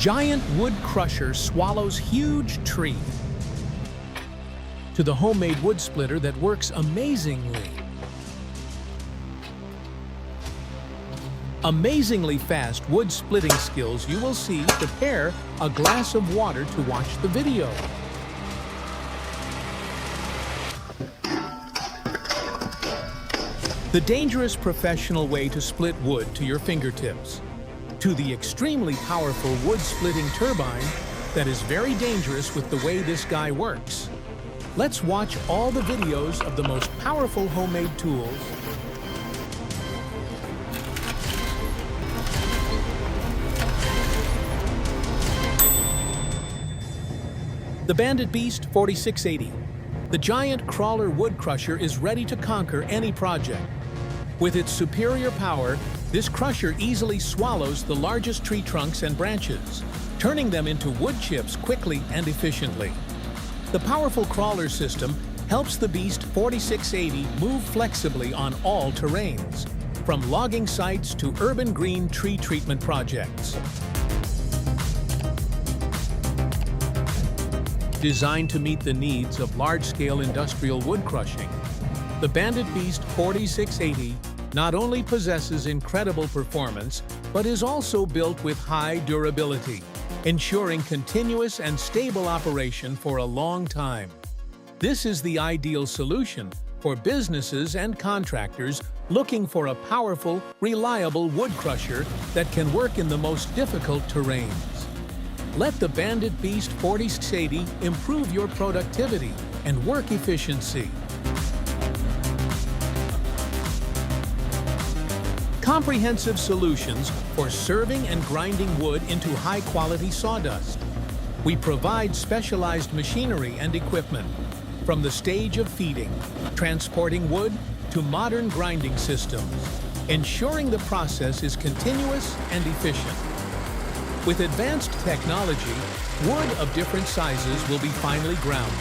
Giant wood crusher swallows huge tree. To the homemade wood splitter that works amazingly. Amazingly fast wood splitting skills you will see. Prepare a glass of water to watch the video. The dangerous professional way to split wood to your fingertips. To the extremely powerful wood splitting turbine that is very dangerous with the way this guy works. Let's watch all the videos of the most powerful homemade tools. The Bandit Beast 4680. The giant crawler wood crusher is ready to conquer any project. With its superior power, this crusher easily swallows the largest tree trunks and branches, turning them into wood chips quickly and efficiently. The powerful crawler system helps the Beast 4680 move flexibly on all terrains, from logging sites to urban green tree treatment projects. Designed to meet the needs of large-scale industrial wood crushing, the Bandit Beast 4680 not only possesses incredible performance, but is also built with high durability, ensuring continuous and stable operation for a long time. This is the ideal solution for businesses and contractors looking for a powerful, reliable wood crusher that can work in the most difficult terrains. Let the Bandit Beast 4680 improve your productivity and work efficiency. Comprehensive solutions for serving and grinding wood into high-quality sawdust. We provide specialized machinery and equipment, from the stage of feeding, transporting wood, to modern grinding systems, ensuring the process is continuous and efficient. With advanced technology, wood of different sizes will be finely ground,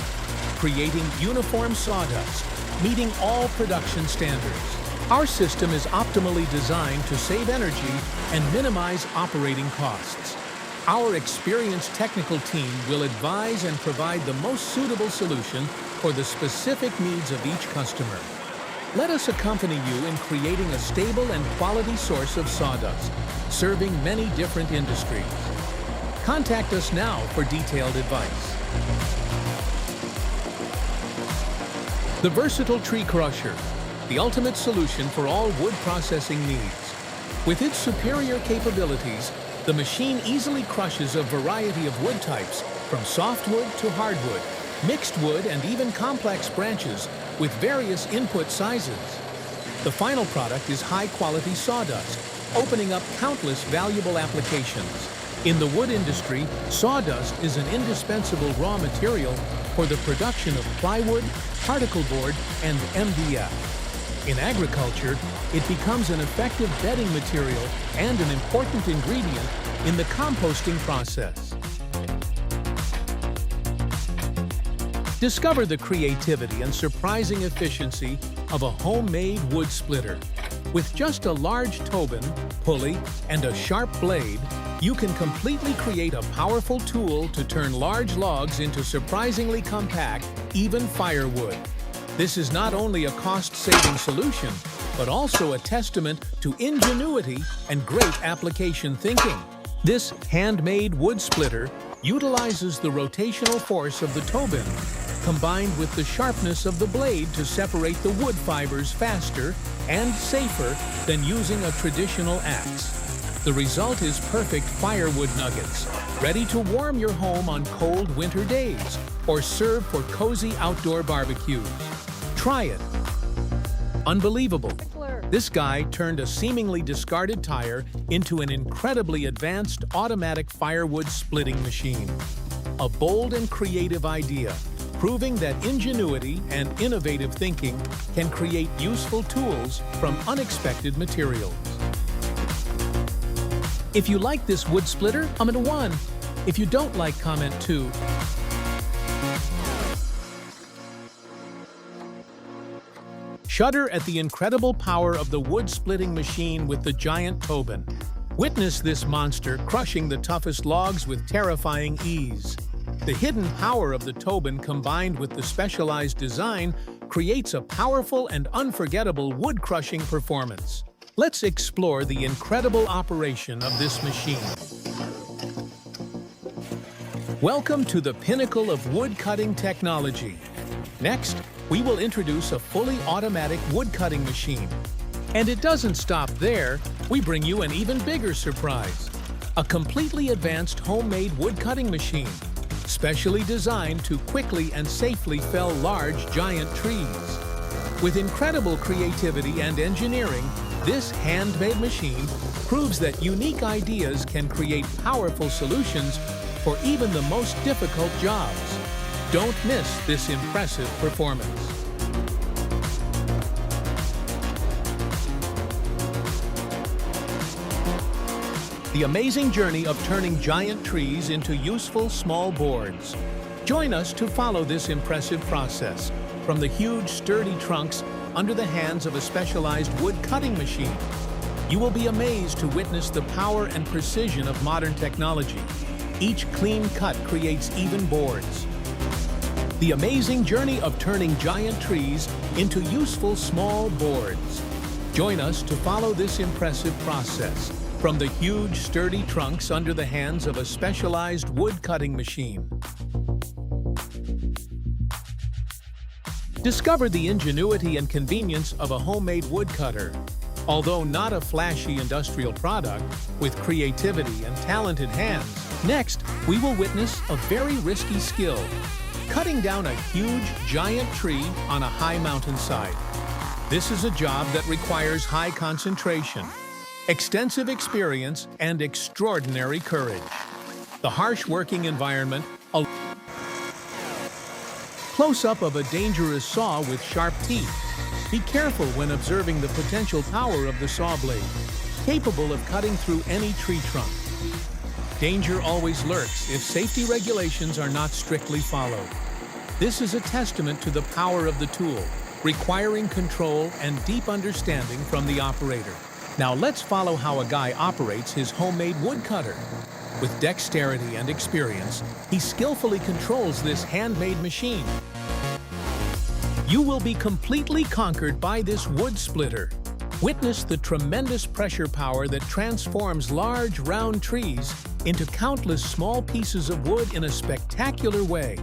creating uniform sawdust, meeting all production standards. Our system is optimally designed to save energy and minimize operating costs. Our experienced technical team will advise and provide the most suitable solution for the specific needs of each customer. Let us accompany you in creating a stable and quality source of sawdust, serving many different industries. Contact us now for detailed advice. The Versatile Tree Crusher, the ultimate solution for all wood processing needs. With its superior capabilities, the machine easily crushes a variety of wood types, from softwood to hardwood, mixed wood, and even complex branches with various input sizes. The final product is high-quality sawdust, opening up countless valuable applications. In the wood industry, sawdust is an indispensable raw material for the production of plywood, particle board, and MDF. In agriculture, it becomes an effective bedding material and an important ingredient in the composting process. Discover the creativity and surprising efficiency of a homemade wood splitter. With just a large tobin, pulley, and a sharp blade, you can completely create a powerful tool to turn large logs into surprisingly compact, even firewood. This is not only a cost-saving solution, but also a testament to ingenuity and great application thinking. This handmade wood splitter utilizes the rotational force of the tobin, combined with the sharpness of the blade to separate the wood fibers faster and safer than using a traditional axe. The result is perfect firewood nuggets, ready to warm your home on cold winter days or serve for cozy outdoor barbecues. Try it. Unbelievable. This guy turned a seemingly discarded tire into an incredibly advanced automatic firewood splitting machine. A bold and creative idea, proving that ingenuity and innovative thinking can create useful tools from unexpected materials. If you like this wood splitter, comment 1. If you don't like, comment 2. Shudder at the incredible power of the wood-splitting machine with the giant tobin. Witness this monster crushing the toughest logs with terrifying ease. The hidden power of the Tobin combined with the specialized design creates a powerful and unforgettable wood-crushing performance. Let's explore the incredible operation of this machine. Welcome to the pinnacle of wood-cutting technology. Next, we will introduce a fully automatic wood-cutting machine. And it doesn't stop there. We bring you an even bigger surprise. A completely advanced homemade wood-cutting machine, specially designed to quickly and safely fell large, giant trees. With incredible creativity and engineering, this handmade machine proves that unique ideas can create powerful solutions for even the most difficult jobs. Don't miss this impressive performance. The amazing journey of turning giant trees into useful small boards. Join us to follow this impressive process from the huge, sturdy trunks under the hands of a specialized wood-cutting machine. You will be amazed to witness the power and precision of modern technology. Each clean cut creates even boards. The amazing journey of turning giant trees into useful small boards. Join us to follow this impressive process from the huge, sturdy trunks under the hands of a specialized wood-cutting machine. Discover the ingenuity and convenience of a homemade woodcutter. Although not a flashy industrial product, with creativity and talented hands, next, we will witness a very risky skill, cutting down a huge, giant tree on a high mountainside. This is a job that requires high concentration, extensive experience, and extraordinary courage. The harsh working environment, a close-up of a dangerous saw with sharp teeth. Be careful when observing the potential power of the saw blade, capable of cutting through any tree trunk. Danger always lurks if safety regulations are not strictly followed. This is a testament to the power of the tool, requiring control and deep understanding from the operator. Now let's follow how a guy operates his homemade woodcutter. With dexterity and experience, he skillfully controls this handmade machine. You will be completely conquered by this wood splitter. Witness the tremendous pressure power that transforms large, round trees into countless small pieces of wood in a spectacular way.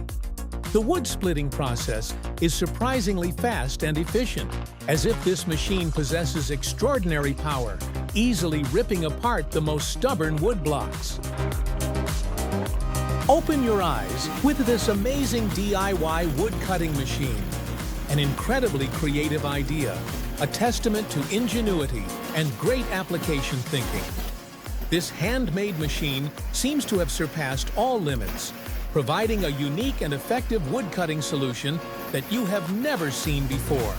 The wood splitting process is surprisingly fast and efficient, as if this machine possesses extraordinary power, easily ripping apart the most stubborn wood blocks. Open your eyes with this amazing DIY wood cutting machine. An incredibly creative idea, a testament to ingenuity and great application thinking. This handmade machine seems to have surpassed all limits, providing a unique and effective wood-cutting solution that you have never seen before.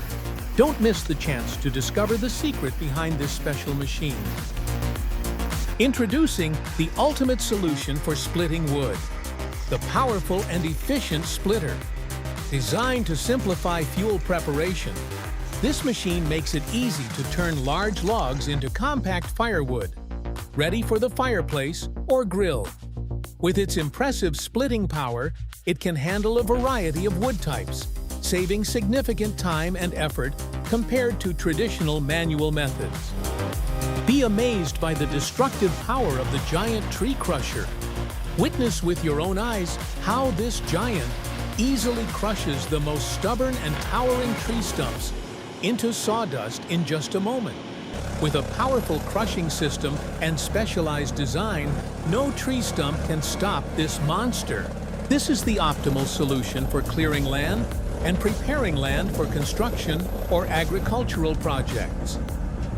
Don't miss the chance to discover the secret behind this special machine. Introducing the ultimate solution for splitting wood, the powerful and efficient splitter. Designed to simplify fuel preparation, this machine makes it easy to turn large logs into compact firewood, ready for the fireplace or grill. With its impressive splitting power, it can handle a variety of wood types, saving significant time and effort compared to traditional manual methods. Be amazed by the destructive power of the giant tree crusher. Witness with your own eyes how this giant easily crushes the most stubborn and towering tree stumps into sawdust in just a moment. With a powerful crushing system and specialized design, no tree stump can stop this monster. This is the optimal solution for clearing land and preparing land for construction or agricultural projects.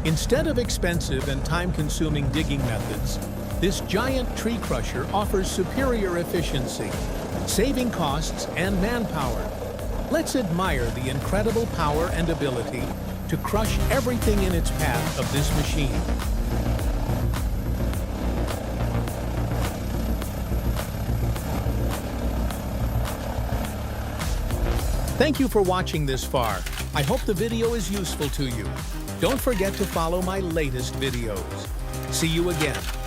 Instead of expensive and time-consuming digging methods, this giant tree crusher offers superior efficiency, saving costs and manpower. Let's admire the incredible power and ability to crush everything in its path of this machine. Thank you for watching this far. I hope the video is useful to you. Don't forget to follow my latest videos. See you again.